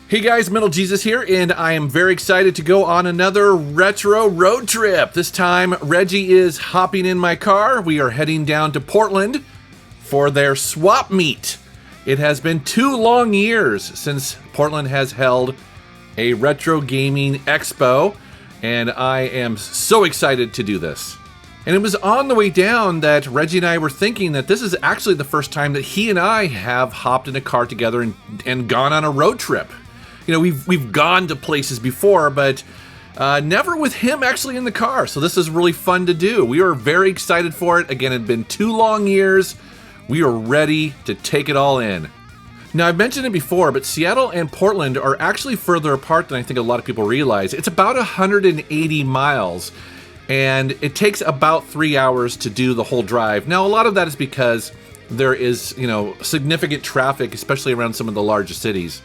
Hey guys, Metal Jesus here, and I am very excited to go on another retro road trip. This time, Reggie is hopping in my car. We are heading down to Portland for their swap meet. It has been 2 long years since Portland has held a retro gaming expo, and I am so excited to do this. And it was on the way down that Reggie and I were thinking that this is actually the first time that he and I have hopped in a car together and gone on a road trip. You know, we've gone to places before, but never with him actually in the car. So this is really fun to do. We are very excited for it. Again, it had been 2 long years. We are ready to take it all in. Now, I've mentioned it before, but Seattle and Portland are actually further apart than I think a lot of people realize. It's about 180 miles, and it takes about 3 hours to do the whole drive. Now, a lot of that is because there is, significant traffic, especially around some of the larger cities.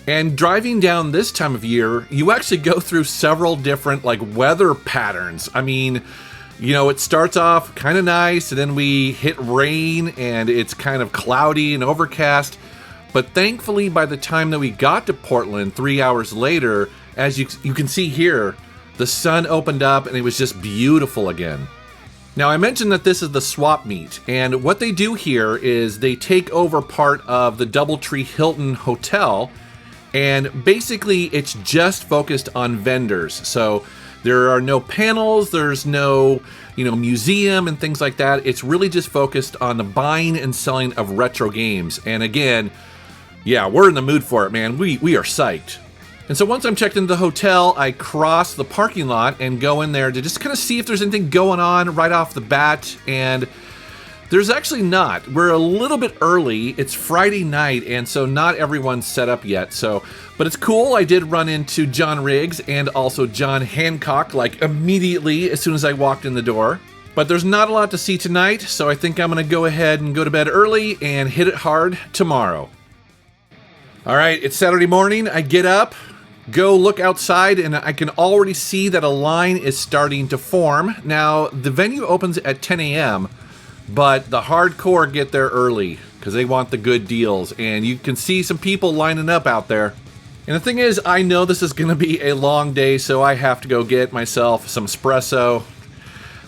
And driving down this time of year, you actually go through several different weather patterns. I mean, it starts off kind of nice, and then we hit rain, and it's kind of cloudy and overcast. But thankfully, by the time that we got to Portland 3 hours later, as you can see here, the sun opened up and it was just beautiful again. Now, I mentioned that this is the swap meet, and what they do here is they take over part of the DoubleTree Hilton Hotel. And basically, it's just focused on vendors. So there are no panels, there's no, museum and things like that. It's really just focused on the buying and selling of retro games. And again, yeah, we're in the mood for it, man. We are psyched. And so once I'm checked into the hotel, I cross the parking lot and go in there to just kind of see if there's anything going on right off the bat. And there's actually not. We're a little bit early. It's Friday night, and so not everyone's set up yet. But it's cool. I did run into John Riggs and also John Hancock immediately as soon as I walked in the door. But there's not a lot to see tonight, so I think I'm going to go ahead and go to bed early and hit it hard tomorrow. All right, it's Saturday morning. I get up, go look outside, and I can already see that a line is starting to form. Now, the venue opens at 10 a.m., but the hardcore get there early because they want the good deals. And you can see some people lining up out there. And the thing is, I know this is going to be a long day, so I have to go get myself some espresso.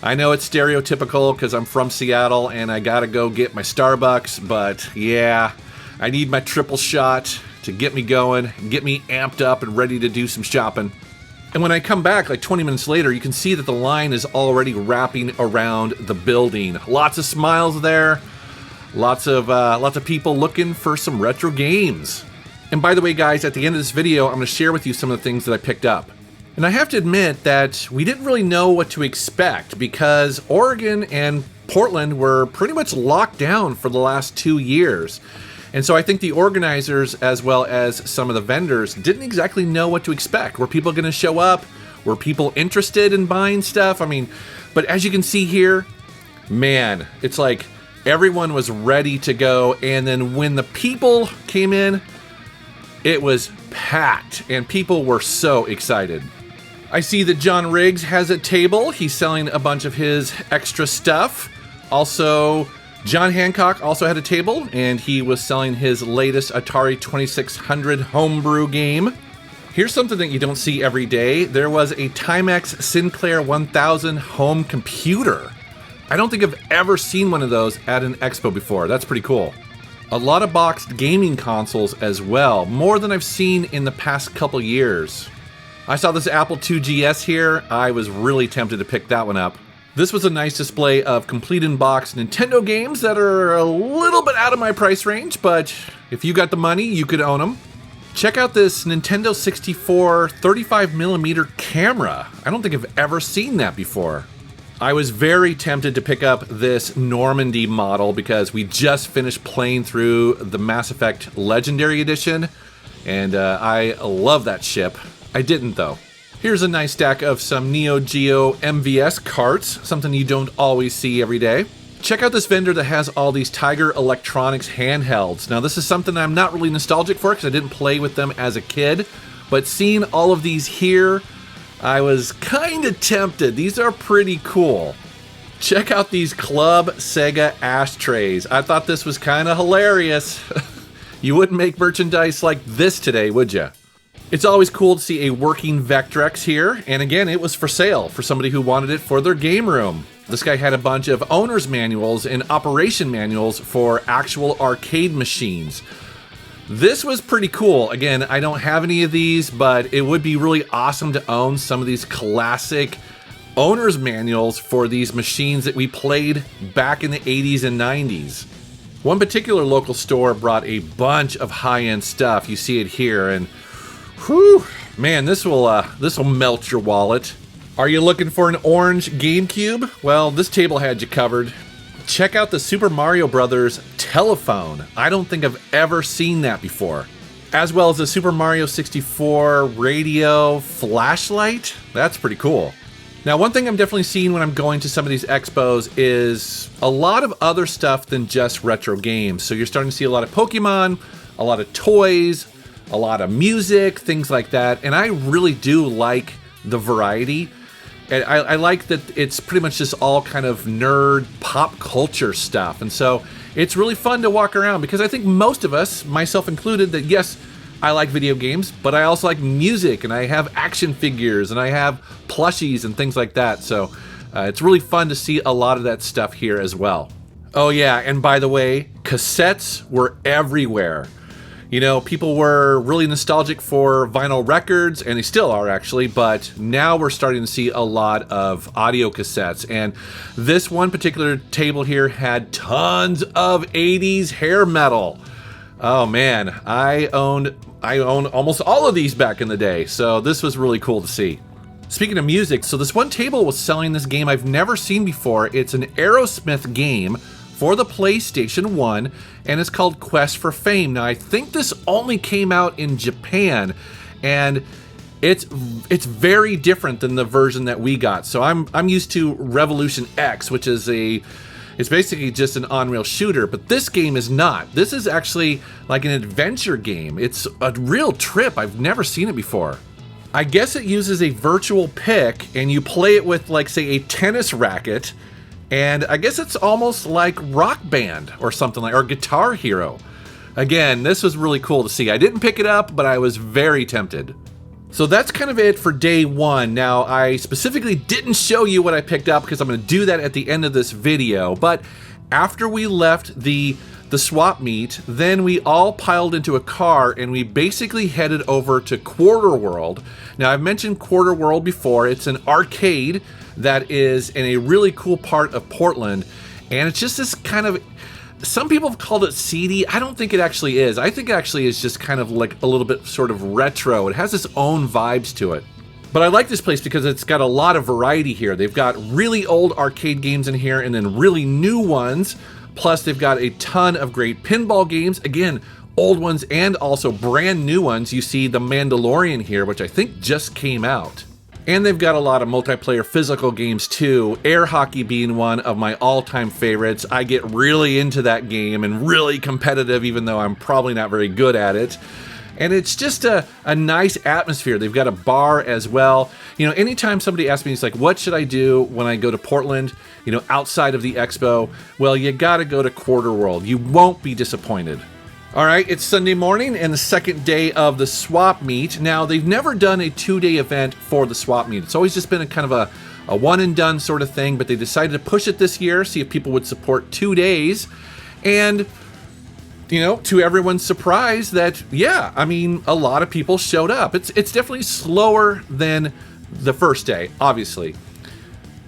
I know it's stereotypical because I'm from Seattle and I got to go get my Starbucks. But yeah, I need my triple shot to get me going, get me amped up and ready to do some shopping. And when I come back 20 minutes later, you can see that the line is already wrapping around the building. Lots of smiles there. Lots of people looking for some retro games. And by the way, guys, at the end of this video, I'm going to share with you some of the things that I picked up. And I have to admit that we didn't really know what to expect because Oregon and Portland were pretty much locked down for the last 2 years. And so I think the organizers, as well as some of the vendors, didn't exactly know what to expect. Were people going to show up? Were people interested in buying stuff? But as you can see here, man, it's like everyone was ready to go. And then when the people came in, it was packed, and people were so excited. I see that John Riggs has a table. He's selling a bunch of his extra stuff. Also, John Hancock also had a table, and he was selling his latest Atari 2600 homebrew game. Here's something that you don't see every day. There was a Timex Sinclair 1000 home computer. I don't think I've ever seen one of those at an expo before. That's pretty cool. A lot of boxed gaming consoles as well, more than I've seen in the past couple years. I saw this Apple II GS here. I was really tempted to pick that one up. This was a nice display of complete in-box Nintendo games that are a little bit out of my price range, but if you got the money, you could own them. Check out this Nintendo 64 35mm camera. I don't think I've ever seen that before. I was very tempted to pick up this Normandy model because we just finished playing through the Mass Effect Legendary Edition, and I love that ship. I didn't, though. Here's a nice stack of some Neo Geo MVS carts, something you don't always see every day. Check out this vendor that has all these Tiger Electronics handhelds. Now, this is something I'm not really nostalgic for because I didn't play with them as a kid, but seeing all of these here, I was kind of tempted. These are pretty cool. Check out these Club Sega ashtrays. I thought this was kind of hilarious. You wouldn't make merchandise like this today, would you? It's always cool to see a working Vectrex here, and again, it was for sale for somebody who wanted it for their game room. This guy had a bunch of owner's manuals and operation manuals for actual arcade machines. This was pretty cool. Again, I don't have any of these, but it would be really awesome to own some of these classic owner's manuals for these machines that we played back in the 80s and 90s. One particular local store brought a bunch of high-end stuff. You see it here, and whew, man, this will melt your wallet. Are you looking for an orange GameCube? Well, this table had you covered. Check out the Super Mario Brothers telephone. I don't think I've ever seen that before. As well as the Super Mario 64 radio flashlight. That's pretty cool. Now, one thing I'm definitely seeing when I'm going to some of these expos is a lot of other stuff than just retro games. So you're starting to see a lot of Pokemon, a lot of toys, a lot of music, things like that. And I really do like the variety. And I like that it's pretty much just all kind of nerd pop culture stuff. And so it's really fun to walk around because I think most of us, myself included, that yes, I like video games, but I also like music, and I have action figures, and I have plushies and things like that. So it's really fun to see a lot of that stuff here as well. Oh yeah, and by the way, cassettes were everywhere. You know, people were really nostalgic for vinyl records, and they still are actually, but now we're starting to see a lot of audio cassettes. And this one particular table here had tons of 80s hair metal. Oh man, I owned almost all of these back in the day, so this was really cool to see. Speaking of music, so this one table was selling this game I've never seen before. It's an Aerosmith game for the PlayStation 1, and it's called Quest for Fame. Now, I think this only came out in Japan, and it's very different than the version that we got. So I'm used to Revolution X, which is it's basically just an on-rail shooter, but this game is not. This is actually like an adventure game. It's a real trip. I've never seen it before. I guess it uses a virtual pick, and you play it with, like, say, a tennis racket. And I guess it's almost like Rock Band or something like, or Guitar Hero. Again, this was really cool to see. I didn't pick it up, but I was very tempted. So that's kind of it for day one. Now, I specifically didn't show you what I picked up because I'm going to do that at the end of this video. But after we left the swap meet, then we all piled into a car and we basically headed over to Quarter World. Now, I've mentioned Quarter World before. It's an arcade that is in a really cool part of Portland, and it's just this kind of, some people have called it seedy. I don't think it actually is. I think it actually is just kind of like a little bit sort of retro. It has its own vibes to it. But I like this place because it's got a lot of variety here. They've got really old arcade games in here and then really new ones. Plus, they've got a ton of great pinball games. Again, old ones and also brand new ones. You see The Mandalorian here, which I think just came out. And they've got a lot of multiplayer physical games too, air hockey being one of my all-time favorites. I get really into that game and really competitive, even though I'm probably not very good at it. And it's just a nice atmosphere. They've got a bar as well. You know, anytime somebody asks me, it's like, what should I do when I go to Portland, you know, outside of the expo? Well, you gotta go to Quarter World. You won't be disappointed. All right, it's Sunday morning and the second day of the swap meet. Now, they've never done a 2-day event for the swap meet. It's always just been a kind of a one and done sort of thing, but they decided to push it this year, see if people would support 2 days. And, you know, to everyone's surprise that, yeah, I mean, a lot of people showed up. It's definitely slower than the first day, obviously.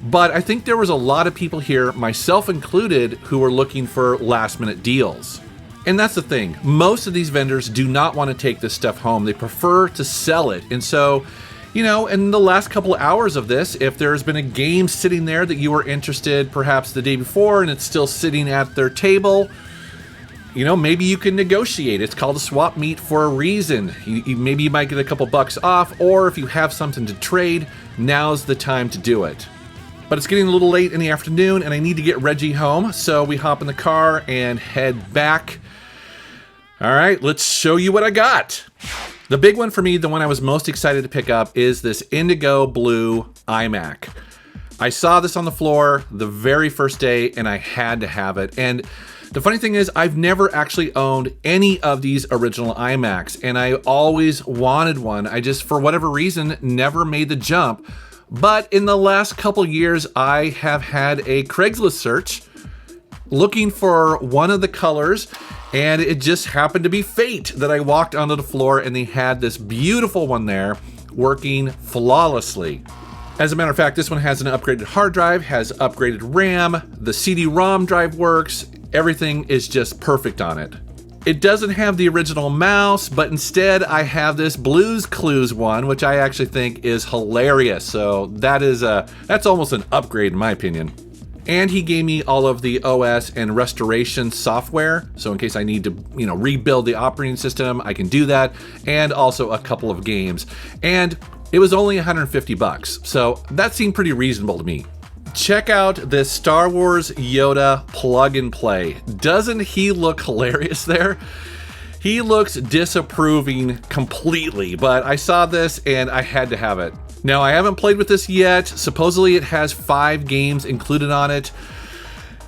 But I think there was a lot of people here, myself included, who were looking for last minute deals. And that's the thing. Most of these vendors do not want to take this stuff home. They prefer to sell it. And so, you know, in the last couple of hours of this, if there's been a game sitting there that you were interested perhaps the day before and it's still sitting at their table, you know, maybe you can negotiate. It's called a swap meet for a reason. Maybe you might get a couple bucks off, or if you have something to trade, now's the time to do it. But it's getting a little late in the afternoon and I need to get Reggie home. So we hop in the car and head back. All right, let's show you what I got. The big one for me, the one I was most excited to pick up, is this Indigo Blue Imac. I saw this on the floor the very first day and I had to have it. And The funny thing is, I've never actually owned any of these original Imacs, and I always wanted one. I just, for whatever reason, never made the jump. But in the last couple years, I have had a Craigslist search looking for one of the colors, and it just happened to be fate that I walked onto the floor and they had this beautiful one there working flawlessly. As a matter of fact, this one has an upgraded hard drive, has upgraded RAM, the CD-ROM drive works, everything is just perfect on it. It doesn't have the original mouse, but instead I have this Blues Clues one, which I actually think is hilarious. So that's almost an upgrade in my opinion. And he gave me all of the OS and restoration software. So in case I need to, rebuild the operating system, I can do that. And also a couple of games. And it was only $150. So that seemed pretty reasonable to me. Check out this Star Wars Yoda plug and play. Doesn't he look hilarious there? He looks disapproving completely, but I saw this and I had to have it. Now, I haven't played with this yet. Supposedly it has 5 games included on it.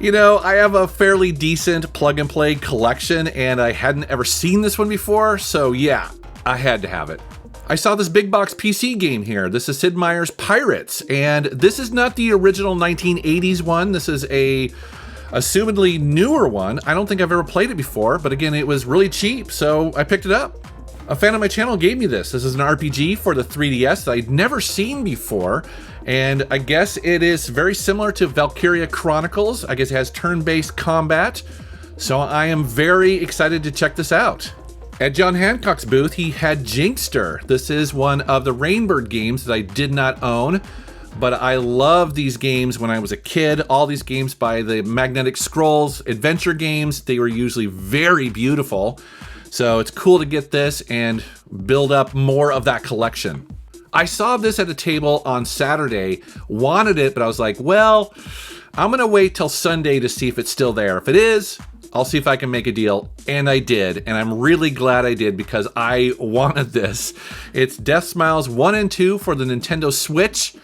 I have a fairly decent plug and play collection and I hadn't ever seen this one before, so yeah, I had to have it. I saw this big box PC game here. This is Sid Meier's Pirates, and this is not the original 1980s one. This is a assumedly newer one. I don't think I've ever played it before, but again, it was really cheap, so I picked it up. A fan of my channel gave me this. This is an RPG for the 3DS that I'd never seen before, and I guess it is very similar to Valkyria Chronicles. I guess it has turn-based combat, so I am very excited to check this out. At John Hancock's booth, he had Jinxter. This is one of the Rainbird games that I did not own, but I loved these games when I was a kid. All these games by the Magnetic Scrolls adventure games, they were usually very beautiful. So it's cool to get this and build up more of that collection. I saw this at a table on Saturday, wanted it, but I was like, well, I'm gonna wait till Sunday to see if it's still there. If it is, I'll see if I can make a deal, and I did, and I'm really glad I did because I wanted this. It's Death Smiles 1 and 2 for the Nintendo Switch.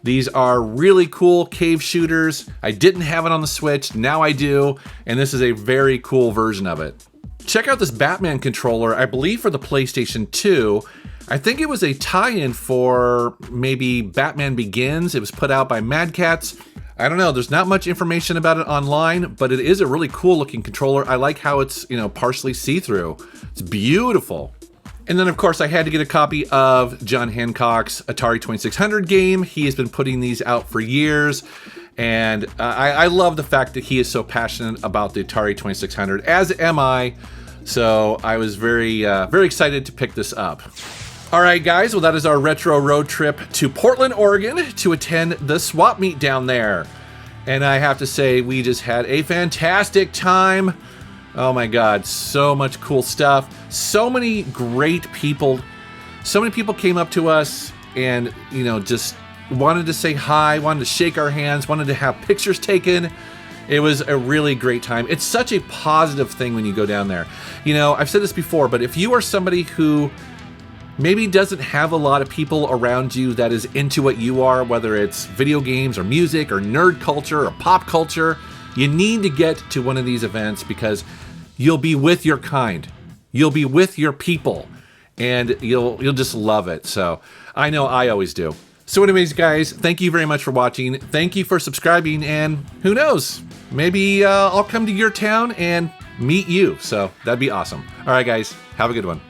These are really cool cave shooters. I didn't have it on the Switch, now I do, and this is a very cool version of it. Check out this Batman controller, I believe for the PlayStation 2. I think it was a tie-in for maybe Batman Begins. It was put out by Mad Catz. I don't know, there's not much information about it online, but it is a really cool looking controller. I like how it's, partially see-through. It's beautiful. And then of course I had to get a copy of John Hancock's Atari 2600 game. He has been putting these out for years. And I love the fact that he is so passionate about the Atari 2600, as am I. So I was very excited to pick this up. All right, guys, well, that is our retro road trip to Portland, Oregon to attend the swap meet down there. And I have to say, we just had a fantastic time. Oh my God, so much cool stuff. So many great people. So many people came up to us and, just wanted to say hi, wanted to shake our hands, wanted to have pictures taken. It was a really great time. It's such a positive thing when you go down there. I've said this before, but if you are somebody who maybe doesn't have a lot of people around you that is into what you are, whether it's video games or music or nerd culture or pop culture, you need to get to one of these events because you'll be with your kind. You'll be with your people and you'll just love it. So I know I always do. So anyways, guys, thank you very much for watching. Thank you for subscribing, and who knows, maybe I'll come to your town and meet you. So that'd be awesome. All right, guys, have a good one.